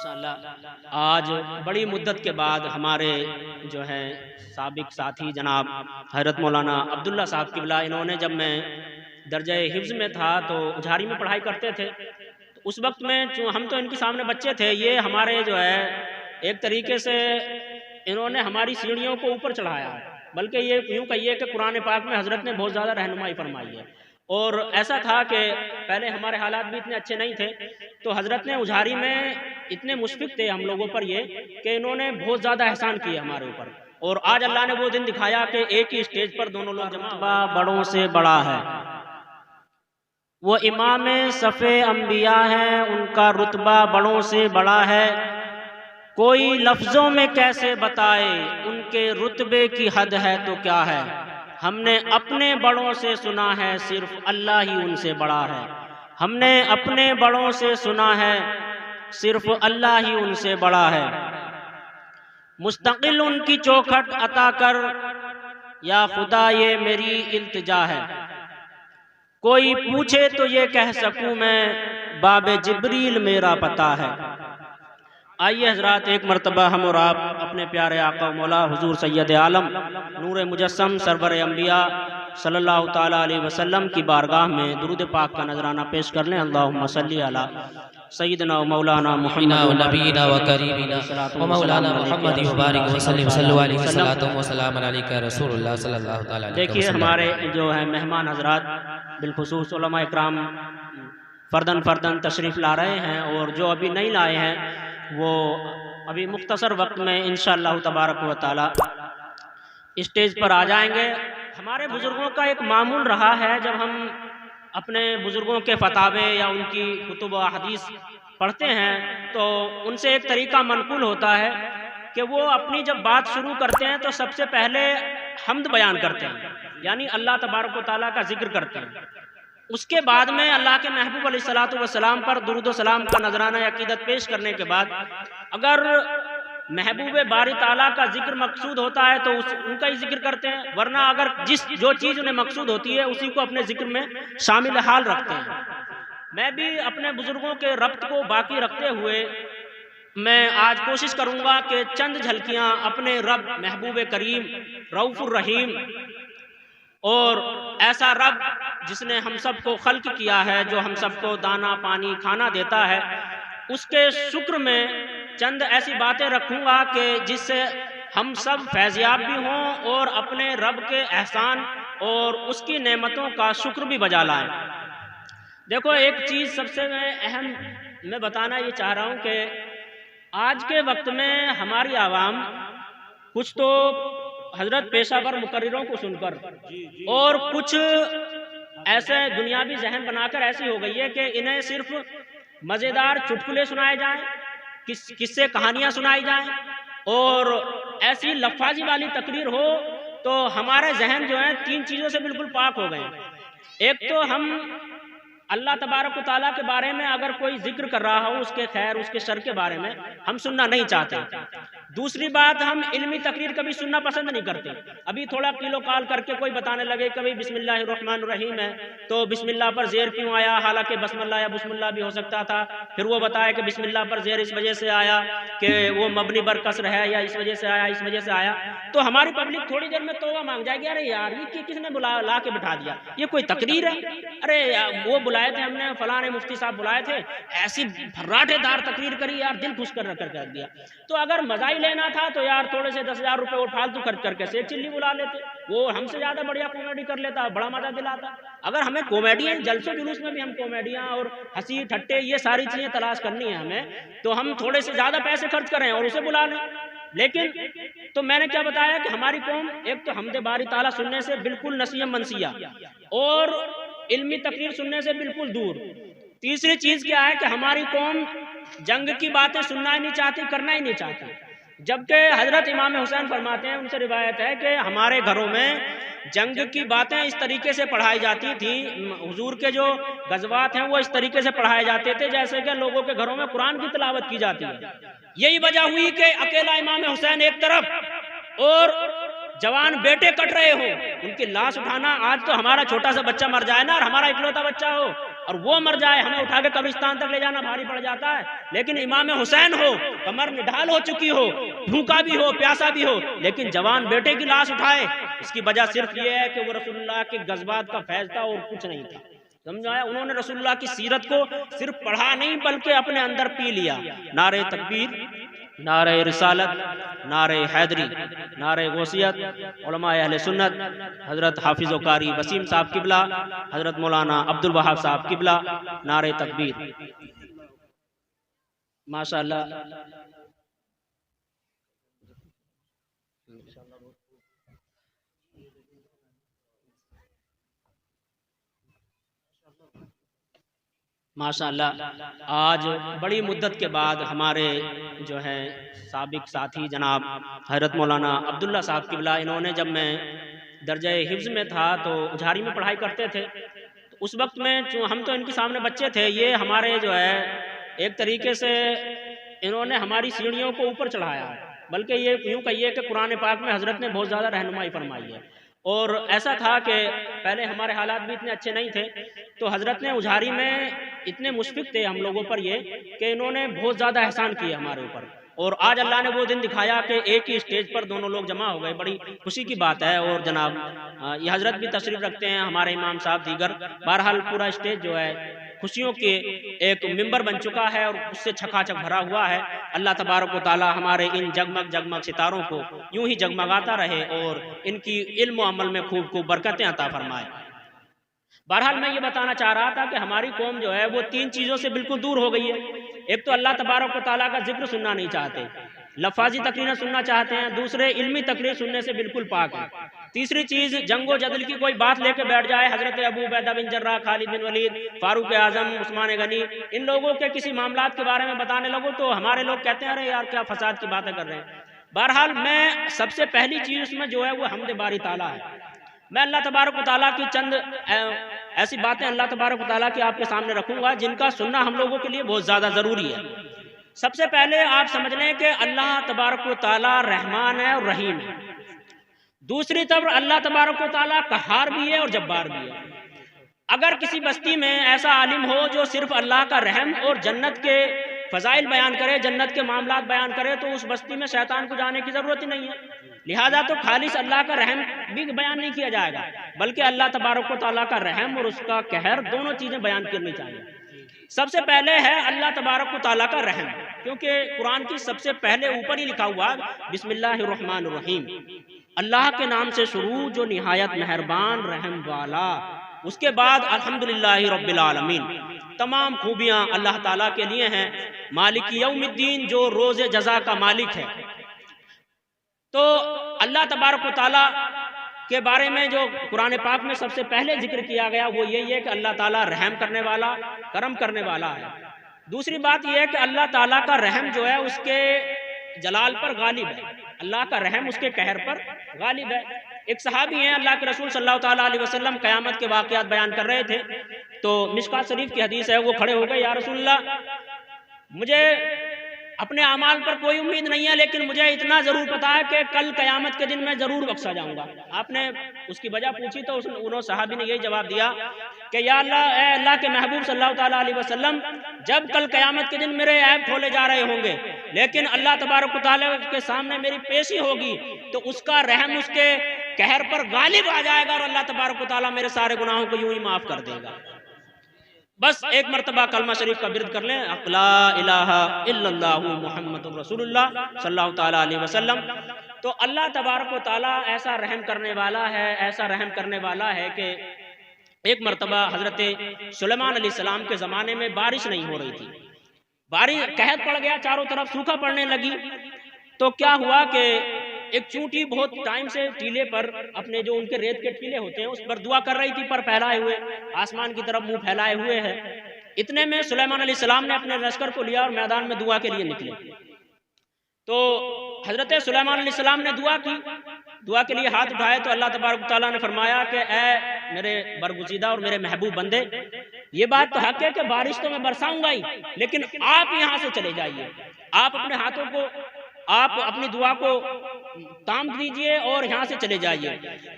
ماشاءاللہ آج بڑی مدت کے بعد ہمارے جو ہے سابق ساتھی جناب حضرت مولانا عبداللہ صاحب قبلہ، انہوں نے جب میں درجہ حفظ میں تھا تو اجھاری میں پڑھائی کرتے تھے، تو اس وقت میں ہم تو ان کے سامنے بچے تھے، یہ ہمارے جو ہے ایک طریقے سے انہوں نے ہماری سیڑھیوں کو اوپر چڑھایا ہے، بلکہ یہ یوں کہیے کہ قرآن پاک میں حضرت نے بہت زیادہ رہنمائی فرمائی ہے۔ اور ایسا تھا کہ پہلے ہمارے حالات بھی اتنے اچھے نہیں تھے، تو حضرت نے اجھاری میں اتنے مشفق تھے ہم لوگوں پر یہ کہ انہوں نے بہت زیادہ احسان کیے ہمارے اوپر، اور آج اللہ نے وہ دن دکھایا کہ ایک ہی اسٹیج پر دونوں لوگ جمع بڑوں سے بڑا ہے، وہ امام صف انبیاء ہیں، ان کا رتبہ بڑوں سے بڑا ہے، کوئی لفظوں میں کیسے بتائے ان کے رتبے کی حد ہے تو کیا ہے، ہم نے اپنے بڑوں سے سنا ہے صرف اللہ ہی ان سے بڑا ہے، ہم نے اپنے بڑوں سے سنا ہے صرف اللہ ہی ان سے بڑا ہے، مستقل ان کی چوکھٹ عطا کر یا خدا یہ میری التجا ہے، کوئی پوچھے تو یہ کہہ سکوں میں باب جبریل میرا پتہ ہے۔ آئیے حضرات ایک مرتبہ ہم اور آپ اپنے پیارے آقا و مولا حضور سید عالم نور مجسم سرور انبیاء صلی اللہ تعالیٰ علیہ وسلم کی بارگاہ میں درود پاک کا نذرانہ پیش کر لیں۔ اللہم صلی علی سیدنا و مولانا محمد و نبینا و کریمنا و مولانا محمد مبارک وسلم صلی اللہ علیہ وسلم و سلام علیکہ رسول اللہ صلی اللہ تعالیٰ علیہ وسلم۔ دیکھیے ہمارے جو ہے مہمان حضرات بالخصوص علماء اکرام فردن فردن تشریف لا رہے ہیں، اور جو ابھی نہیں لائے ہیں وہ ابھی مختصر وقت میں انشاءاللہ تبارک و تعالی اسٹیج پر آ جائیں گے۔ ہمارے بزرگوں کا ایک معمول رہا ہے، جب ہم اپنے بزرگوں کے فتاوے یا ان کی کتب و احادیث پڑھتے ہیں تو ان سے ایک طریقہ منقول ہوتا ہے کہ وہ اپنی جب بات شروع کرتے ہیں تو سب سے پہلے حمد بیان کرتے ہیں، یعنی اللہ تبارک و تعالیٰ کا ذکر کرتے ہیں، اس کے بعد میں اللہ کے محبوب علیہ السلام پر درود و سلام کا نذرانہ عقیدت پیش کرنے کے بعد اگر محبوب باری تعالیٰ کا ذکر مقصود ہوتا ہے تو ان کا ہی ذکر کرتے ہیں، ورنہ اگر جو چیز انہیں مقصود ہوتی ہے اسی کو اپنے ذکر میں شامل حال رکھتے ہیں۔ میں بھی اپنے بزرگوں کے ربط کو باقی رکھتے ہوئے میں آج کوشش کروں گا کہ چند جھلکیاں اپنے رب محبوب کریم رؤوف الرحیم اور ایسا رب جس نے ہم سب کو خلق کیا ہے، جو ہم سب کو دانا پانی کھانا دیتا ہے، اس کے شکر میں چند ایسی باتیں رکھوں گا کہ جس سے ہم سب فیضیاب بھی ہوں اور اپنے رب کے احسان اور اس کی نعمتوں کا شکر بھی بجا لائیں۔ دیکھو ایک چیز سب سے اہم میں بتانا یہ چاہ رہا ہوں کہ آج کے وقت میں ہماری عوام کچھ تو حضرت پیشہ ور مقرروں کو سن کر اور کچھ ایسے دنیاوی ذہن بنا کر ایسی ہو گئی ہے کہ انہیں صرف مزیدار چٹکلے سنائے جائیں، قصے کہانیاں سنائی جائیں اور ایسی لفاظی والی تقریر ہو تو ہمارے ذہن جو ہیں تین چیزوں سے بالکل پاک ہو گئے۔ ایک تو ہم اللہ تبارک و تعالیٰ کے بارے میں اگر کوئی ذکر کر رہا ہو، اس کے خیر اس کے شر کے بارے میں ہم سننا نہیں چاہتے۔ دوسری بات، ہم علمی تقریر کبھی سننا پسند نہیں کرتے۔ ابھی تھوڑا قیل و قال کر کے کوئی بتانے لگے کبھی بسم اللہ الرحمن الرحیم ہے تو بسم اللہ پر زیر کیوں آیا، حالانکہ بسم اللہ یا بسم اللہ بھی ہو سکتا تھا، پھر وہ بتایا کہ بسم اللہ پر زیر اس وجہ سے آیا کہ وہ مبنی بر کسر ہے، یا اس وجہ سے آیا اس وجہ سے آیا، تو ہماری پبلک تھوڑی دیر میں توبہ مانگ جائے گی، ارے یار یہ کس نے لا کے بٹھا دیا، یہ کوئی تقریر ہے، ارے وہ بلائے تھے ہم نے، فلاں مفتی صاحب بلائے تھے، ایسی بھراٹے دار تقریر کری یار، دل خوش کر دیا۔ تو اگر مزہ ہی لینا تھا تو یار تھوڑے سے 10,000 روپے اور فالتو خرچ کر کے شیخ چلی بلا لیتے، وہ ہم سے زیادہ بڑھیا کامیڈی کر لیتا، بڑا مزہ دلاتا۔ اگر ہمیں کامیڈیاں جلسوں جلوس میں بھی ہم کامیڈیاں اور ہنسی ٹھٹے یہ ساری چیزیں تلاش کرنی ہے ہمیں، تو ہم تھوڑے سے زیادہ پیسے خرچ کریں اور اسے بلا لیں۔ لیکن تو میں نے کیا بتایا کہ ہماری قوم ایک تو حمد باری تعالیٰ سننے سے بالکل نسیہ منسیہ اور علمی تقریر سننے سے بالکل دور۔ تیسری چیز کیا ہے کہ ہماری قوم جنگ کی باتیں سننا ہی نہیں چاہتی، کرنا ہی نہیں چاہتی، جبکہ حضرت امام حسین فرماتے ہیں، ان سے روایت ہے کہ ہمارے گھروں میں جنگ کی باتیں اس طریقے سے پڑھائی جاتی تھیں، حضور کے جو غزوات ہیں وہ اس طریقے سے پڑھائے جاتے تھے جیسے کہ لوگوں کے گھروں میں قرآن کی تلاوت کی جاتی ہے۔ یہی وجہ ہوئی کہ اکیلا امام حسین ایک طرف اور جوان بیٹے کٹ رہے ہو، ان کی لاش اٹھانا، آج تو ہمارا چھوٹا سا بچہ مر جائے نا اور ہمارا اکلوتا بچہ ہو اور وہ مر جائے ہمیں اٹھا کے قبرستان تک لے جانا بھاری پڑ جاتا ہے، لیکن امام حسین ہو، کمر نڈھال ہو چکی ہو، بھوکا بھی ہو پیاسا بھی ہو، لیکن جوان بیٹے کی لاش اٹھائے، اس کی وجہ صرف یہ ہے کہ وہ رسول اللہ کے غزوات کا فیض تھا اور کچھ نہیں تھا، سمجھایا؟ انہوں نے رسول اللہ کی سیرت کو صرف پڑھا نہیں بلکہ اپنے اندر پی لیا۔ نعرہ تکبیر، نعرہ رسالت، نعرہ حیدری، نعرہ غوثیت، علماء اہل سنت، حضرت حافظ و قاری وسیم صاحب قبلہ، حضرت مولانا عبد الوہاب صاحب قبلہ، نعرہ تکبیر۔ ماشاءاللہ ماشاءاللہ آج بڑی مدت کے بعد ہمارے جو ہے سابق ساتھی جناب حضرت مولانا عبداللہ صاحب قبلہ، انہوں نے جب میں درجہ حفظ میں تھا تو اجھاری میں پڑھائی کرتے تھے، تو اس وقت میں ہم تو ان کے سامنے بچے تھے، یہ ہمارے جو ہے ایک طریقے سے انہوں نے ہماری سیڑھیوں کو اوپر چڑھایا ہے، بلکہ یہ یوں کہیے کہ قرآن پاک میں حضرت نے بہت زیادہ رہنمائی فرمائی ہے۔ اور ایسا تھا کہ پہلے ہمارے حالات بھی اتنے اچھے نہیں تھے، تو حضرت نے اجھاری میں اتنے مشفق تھے ہم لوگوں پر یہ کہ انہوں نے بہت زیادہ احسان کیے ہمارے اوپر، اور آج اللہ نے وہ دن دکھایا کہ ایک ہی اسٹیج پر دونوں لوگ جمع ہو گئے، بڑی خوشی کی بات ہے۔ اور جناب یہ حضرت بھی تشریف رکھتے ہیں، ہمارے امام صاحب دیگر، بہرحال پورا اسٹیج جو ہے خوشیوں کے ایک ممبر بن چکا ہے اور اس سے چھکا چھک بھرا ہوا ہے۔ اللہ تبارک و تعالی ہمارے ان جگمگ جگمگ ستاروں کو یوں ہی جگمگاتا رہے اور ان کی علم و عمل میں خوب خوب برکتیں عطا فرمائے۔ بہرحال میں یہ بتانا چاہ رہا تھا کہ ہماری قوم جو ہے وہ تین چیزوں سے بالکل دور ہو گئی ہے۔ ایک تو اللہ تبارک و تعالیٰ کا ذکر سننا نہیں چاہتے، لفاظی تقریریں سننا چاہتے ہیں، دوسرے علمی تقریر سننے سے بالکل پاک ہیں، تیسری چیز جنگ و جدل کی کوئی بات لے کے بیٹھ جائے، حضرت ابو عبیدہ بن جراح، خالد بن ولید، فاروق اعظم، عثمان غنی، ان لوگوں کے کسی معاملات کے بارے میں بتانے لگو تو ہمارے لوگ کہتے ہیں ارے یار کیا فساد کی باتیں کر رہے ہیں۔ بہرحال میں سب سے پہلی چیز اس میں جو ہے وہ حمد باری تعالیٰ ہے۔ میں اللہ تبارک و تعالیٰ کی چند ایسی باتیں اللہ تبارک و تعالیٰ کی آپ کے سامنے رکھوں گا جن کا سننا ہم لوگوں کے لیے بہت زیادہ ضروری ہے۔ سب سے پہلے آپ سمجھ لیں کہ اللہ تبارک و تعالیٰ رحمان ہے اور رحیم ہے، دوسری طرف اللہ تبارک و تعالیٰ قہار بھی ہے اور جبار بھی ہے۔ اگر کسی بستی میں ایسا عالم ہو جو صرف اللہ کا رحم اور جنت کے فضائل بیان کرے، جنت کے معاملات بیان کرے، تو اس بستی میں شیطان کو جانے کی ضرورت ہی نہیں ہے۔ لہذا تو خالص اللہ کا رحم بھی بیان نہیں کیا جائے گا، بلکہ اللہ تبارک و تعالیٰ کا رحم اور اس کا قہر دونوں چیزیں بیان کرنی چاہیے۔ سب سے پہلے ہے اللہ تبارک و تعالیٰ کا رحم، کیونکہ قرآن کی سب سے پہلے اوپر ہی لکھا ہوا بسم اللہ الرحمن الرحیم، اللہ کے نام سے شروع جو نہایت مہربان رحم والا، اس کے بعد الحمدللہ رب العالمین، تمام خوبیاں اللہ تعالیٰ کے لیے ہیں، مالک یوم الدین جو روز جزا کا مالک ہے۔ تو اللہ تبارک و تعالیٰ کے بارے میں جو قرآن پاک میں سب سے پہلے ذکر کیا گیا وہ یہی ہے کہ اللہ تعالیٰ رحم کرنے والا، کرم کرنے والا ہے۔ دوسری بات یہ ہے کہ اللہ تعالیٰ کا رحم جو ہے اس کے جلال پر غالب ہے، اللہ کا رحم اس کے قہر پر غالب ہے۔ ایک صحابی ہیں، اللہ کے رسول صلی اللہ تعالیٰ علیہ وسلم قیامت کے واقعات بیان کر رہے تھے، تو مشکوٰۃ شریف کی حدیث ہے، وہ کھڑے ہو گئے، یا رسول اللہ مجھے اپنے اعمال پر کوئی امید نہیں ہے، لیکن مجھے اتنا ضرور پتا ہے کہ کل قیامت کے دن میں ضرور بخشا جاؤں گا۔ آپ نے اس کی وجہ پوچھی تو انہوں صحابی نے یہی جواب دیا کہ یا اللہ، اے اللہ کے محبوب صلی اللہ تعالیٰ علیہ وسلم، جب کل قیامت کے دن میرے عیب کھولے جا رہے ہوں گے، لیکن اللہ تبارک و تعالیٰ کے سامنے میری پیشی ہوگی تو اس کا رحم اس کے قہر پر غالب آ جائے گا اور اللہ تبارک و تعالیٰ میرے سارے گناہوں کو یوں ہی معاف کر دے گا۔ بس ایک مرتبہ کلمہ شریف کا ورد کر لیں، لا الہ الا اللہ محمد رسول اللہ صلی اللہ تعالیٰ علیہ وسلم، تو اللہ تبارک و تعالیٰ ایسا رحم کرنے والا ہے، ایسا رحم کرنے والا ہے کہ ایک مرتبہ حضرت سلیمان علیہ السلام کے زمانے میں بارش نہیں ہو رہی تھی، بارش قحط پڑ گیا، چاروں طرف سوکھا پڑنے لگی، تو کیا ہوا کہ ایک چونٹی بہت ٹائم سے ٹیلے پر اپنے جو ان کے ریت کے ٹیلے ہوتے ہیں اس پر دعا کر رہی تھی، پر پھیلائے ہوئے، آسمان کی طرف منہ پھیلائے ہوئے ہے۔ اتنے میں سلیمان علیہ السلام نے اپنے لشکر کو لیا اور میدان میں دعا کے لیے نکلے، تو حضرت سلیمان علیہ السلام نے دعا کی، دعا کے لیے ہاتھ اٹھائے تو اللہ تبارک و تعالیٰ نے فرمایا کہ اے میرے برگزیدہ اور میرے محبوب بندے، یہ بات تو حق ہے کہ بارش تو میں برساؤں گا ہی، لیکن آپ یہاں سے چلے جائیے، آپ اپنے ہاتھوں کو آپ اپنی دعا کو تام دیجئے اور یہاں سے چلے جائیے،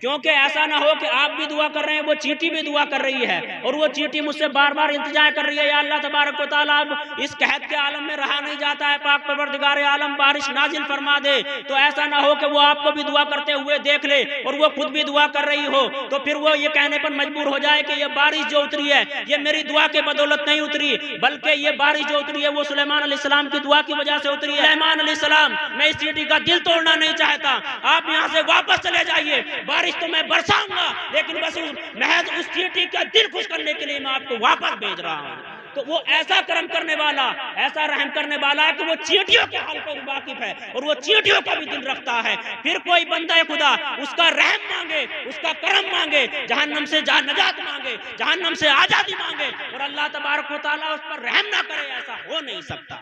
کیونکہ ایسا نہ ہو کہ آپ بھی دعا کر رہے ہیں، وہ چیٹی بھی دعا کر رہی ہے اور وہ چیٹی مجھ سے بار بار التجا کر رہی ہے، یا اللہ تبارک و تعالیٰ اب اس قحط کے عالم میں رہا نہیں جاتا ہے، پاک پروردگار عالم بارش نازل فرما دے۔ تو ایسا نہ ہو کہ وہ آپ کو بھی دعا کرتے ہوئے دیکھ لے اور وہ خود بھی دعا کر رہی ہو، تو پھر وہ یہ کہنے پر مجبور ہو جائے کہ یہ بارش جو اتری ہے یہ میری دعا کے بدولت نہیں اتری، بلکہ یہ بارش جو اتری ہے وہ سلیمان علیہ السلام کی دعا کی وجہ سے اتری ہے۔ سلیمان علیہ السلام، میں اس چیٹی کا دل توڑنا نہیں چاہتا، آپ یہاں سے واپس چلے جائیے، بارش تو میں برساؤں گا لیکن بس محض اس چیٹی کا دل خوش کرنے کے لیے میں آپ کو واپس بھیج رہا ہوں۔ تو وہ ایسا کرم کرنے والا، ایسا رحم کرنے والا ہے کہ وہ چیٹیوں کے حال پر واقف ہے اور وہ چیٹیوں کا بھی دل رکھتا ہے۔ پھر کوئی بندہ خدا اس کا رحم مانگے، اس کا کرم مانگے، جہنم سے نجات مانگے، جہنم سے آزادی مانگے اور اللہ تبارک و تعالیٰ اس پر رحم نہ کرے، ایسا ہو نہیں سکتا۔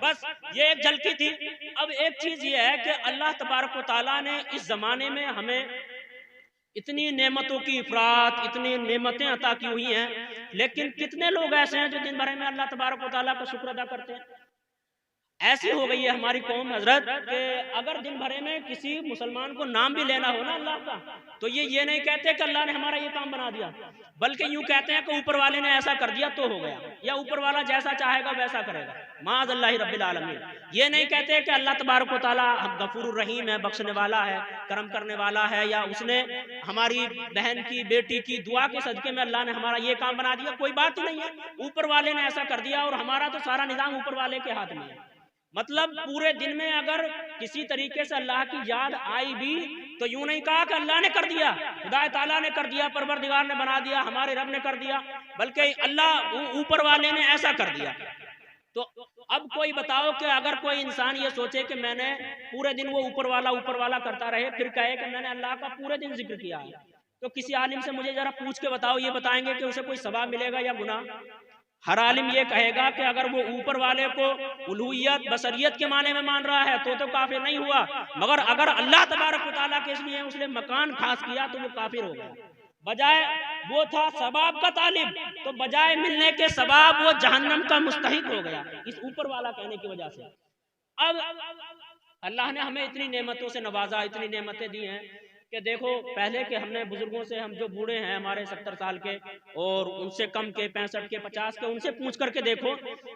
بس یہ ایک جھلکی تھی۔ اب ایک چیز یہ ہے کہ اللہ تبارک و تعالیٰ نے اس زمانے میں ہمیں اتنی نعمتوں کی افراد، اتنی نعمتیں عطا کی ہوئی ہیں، لیکن کتنے لوگ ایسے ہیں جو دن بھر میں اللہ تبارک و تعالیٰ کا شکر ادا کرتے ہیں؟ ایسی ہو گئی ہے ہماری قوم حضرت کہ اگر دن بھرے میں کسی مسلمان کو نام بھی لینا ہو نا اللہ کا، تو یہ نہیں کہتے کہ اللہ نے ہمارا یہ کام بنا دیا، بلکہ یوں کہتے ہیں کہ اوپر والے نے ایسا کر دیا تو ہو گیا، یا اوپر والا جیسا چاہے گا ویسا کرے گا، معاذ اللہ رب العالمین۔ یہ نہیں کہتے کہ اللہ تبارک و تعالیٰ غفور الرحیم ہے، بخشنے والا ہے، کرم کرنے والا ہے، یا اس نے ہماری بہن کی بیٹی کی دعا کے صدقے میں اللہ نے ہمارا یہ کام بنا دیا، کوئی بات ہی نہیں ہے، اوپر والے نے ایسا کر دیا اور ہمارا تو سارا نظام اوپر والے کے ہاتھ میں ہے۔ مطلب پورے دن میں اگر کسی طریقے سے اللہ کی یاد آئی بھی تو یوں نہیں کہا کہ اللہ نے کر دیا، خدا تعالیٰ نے کر دیا، پروردگار نے بنا دیا، ہمارے رب نے کر دیا، بلکہ اللہ اوپر والے نے ایسا کر دیا۔ تو اب کوئی بتاؤ کہ اگر کوئی انسان یہ سوچے کہ میں نے پورے دن وہ اوپر والا کرتا رہے، پھر کہے کہ میں نے اللہ کا پورے دن ذکر کیا ہے، تو کسی عالم سے مجھے ذرا پوچھ کے بتاؤ، یہ بتائیں گے کہ اسے کوئی ثواب ملے گا یا گناہ؟ ہر عالم یہ کہے گا کہ اگر وہ اوپر والے کو الوہیت بصریت کے معنی میں مان رہا ہے تو کافر نہیں ہوا، مگر اگر اللہ تبارک و تعالیٰ کے اس نے مکان خاص کیا تو وہ کافر ہو گیا۔ بجائے وہ تھا ثواب کا طالب، تو بجائے ملنے کے ثواب وہ جہنم کا مستحق ہو گیا اس اوپر والا کہنے کی وجہ سے۔ اب اللہ نے ہمیں اتنی نعمتوں سے نوازا، اتنی نعمتیں دی ہیں کہ دیکھو پہلے کہ ہم نے بزرگوں سے، ہم جو بوڑھے ہیں ہمارے 70 سال کے اور ان سے کم کے 65 کے 50 کے، ان سے پوچھ کر کے دیکھو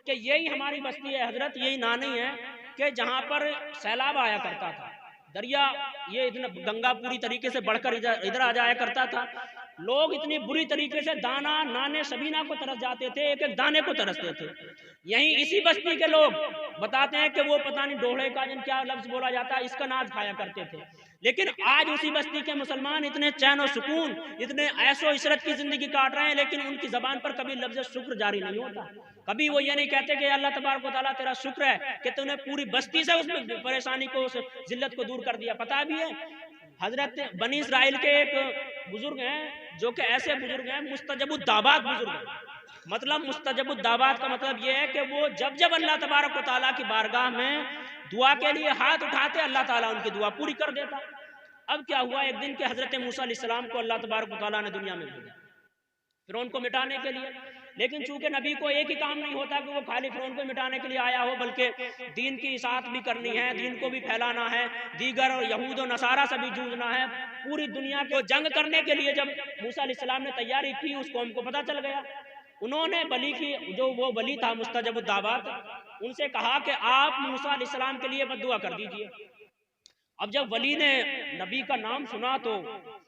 کہ یہی ہماری بستی ہے حضرت، یہی نانی ہے کہ جہاں پر سیلاب آیا کرتا تھا، دریا یہ گنگا پوری طریقے سے بڑھ کر ادھر آ جایا کرتا تھا، لوگ اتنی بری طریقے سے دانا نانے سبینہ کو ترس جاتے تھے، ایک ایک دانے کو ترستے تھے۔ یہیں اسی بستی کے لوگ بتاتے ہیں کہ وہ پتہ نہیں ڈوڑے کا جن کیا لفظ بولا جاتا ہے، اس کا ناز کھایا کرتے تھے، لیکن آج اسی بستی کے مسلمان اتنے چین و سکون، اتنے عیش و عشرت کی زندگی کاٹ رہے ہیں، لیکن ان کی زبان پر کبھی لفظ شکر جاری نہیں ہوتا، کبھی وہ یہ نہیں کہتے کہ اللہ تبارک و تعالیٰ تیرا شکر ہے کہ تو نے پوری بستی سے اس میں پریشانی کو، اس ذلت کو دور کر دیا۔ پتہ بھی ہے حضرت بنی اسرائیل کے ایک بزرگ ہیں جو کہ ایسے بزرگ ہیں مستجب الدعوات بزرگ ہیں، مطلب مستجب الدعوات کا مطلب یہ ہے کہ وہ جب اللہ تبارک و تعالیٰ کی بارگاہ میں دعا کے لیے ہاتھ اٹھاتے اللہ تعالیٰ ان کی دعا پوری کر دیتا۔ اب کیا ہوا ایک دن کہ حضرت موسیٰ علیہ السلام کو اللہ تبارک و تعالیٰ نے دنیا میں بھیجا فرعون کو مٹانے کے لیے، لیکن چونکہ نبی کو ایک ہی کام نہیں ہوتا کہ وہ خالی فرعون کو مٹانے کے لیے آیا ہو، بلکہ دین کی اطاعت بھی کرنی ہے، دین کو بھی پھیلانا ہے، دیگر یہود و نصارہ سے بھی جوجنا ہے، پوری دنیا کو جنگ کرنے کے لیے۔ جب موسیٰ علیہ السلام نے تیاری کی، اس قوم کو پتہ چل گیا، انہوں نے ولی کی، جو وہ ولی تھا مستجب الدعوات، ان سے کہا کہ آپ موسیٰ علیہ السلام کے لیے بد دعا کر دیجئے۔ اب جب ولی نے نبی کا نام سنا تو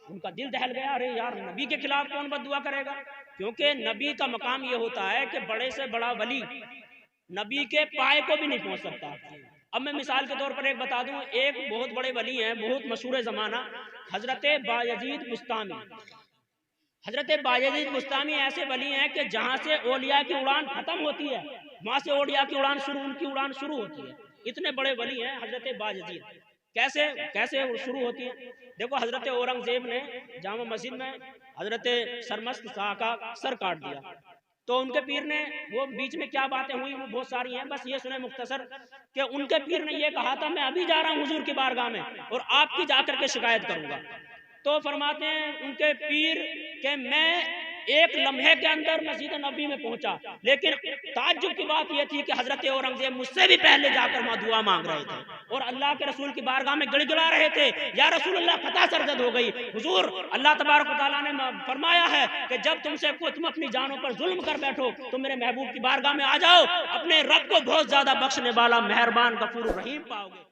ان کا دل دہل گیا، ارے یار نبی کے خلاف کون بد دعا کرے گا، کیونکہ نبی کا مقام یہ ہوتا ہے کہ بڑے سے بڑا ولی نبی کے پائے کو بھی نہیں پہنچ سکتا۔ اب میں مثال کے طور پر ایک بتا دوں، ایک بہت بڑے ولی ہیں، بہت مشہور زمانہ، حضرت بایزید بستامی۔ حضرت بایزید بستامی ایسے ولی ہیں کہ جہاں سے اولیاء کی اڑان ختم ہوتی ہے وہاں سے اولیاء کی اڑان شروع، ان کی اڑان شروع ہوتی ہے، اتنے بڑے ولی ہیں حضرت بایزید۔ کیسے شروع ہوتی ہے؟ دیکھو حضرت اورنگزیب نے جامع مسجد میں حضرت سرمست شاہ کا سر کاٹ دیا، تو ان کے پیر نے، وہ بیچ میں کیا باتیں ہوئی وہ بہت ساری ہیں، بس یہ سنیں مختصر کہ ان کے پیر نے یہ کہا تھا میں ابھی جا رہا ہوں حضور کی بارگاہ میں اور آپ کی جا کر کے شکایت کروں گا۔ تو فرماتے ہیں ان کے پیر کہ میں ایک لمحے کے اندر مسجد نبوی میں پہنچا، لیکن تعجب کی بات یہ تھی کہ حضرت اورنگزیب مجھ سے بھی پہلے جا کر وہاں دعا مانگ رہے تھے اور اللہ کے رسول کی بارگاہ میں گڑ گڑا رہے تھے، یا رسول اللہ فتح سرزد ہو گئی۔ حضور اللہ تبارک و تعالیٰ نے فرمایا ہے کہ جب تم اپنی جانوں پر ظلم کر بیٹھو تو میرے محبوب کی بارگاہ میں آ جاؤ، اپنے رب کو بہت زیادہ بخشنے والا مہربان غفور رحیم پاؤ گے۔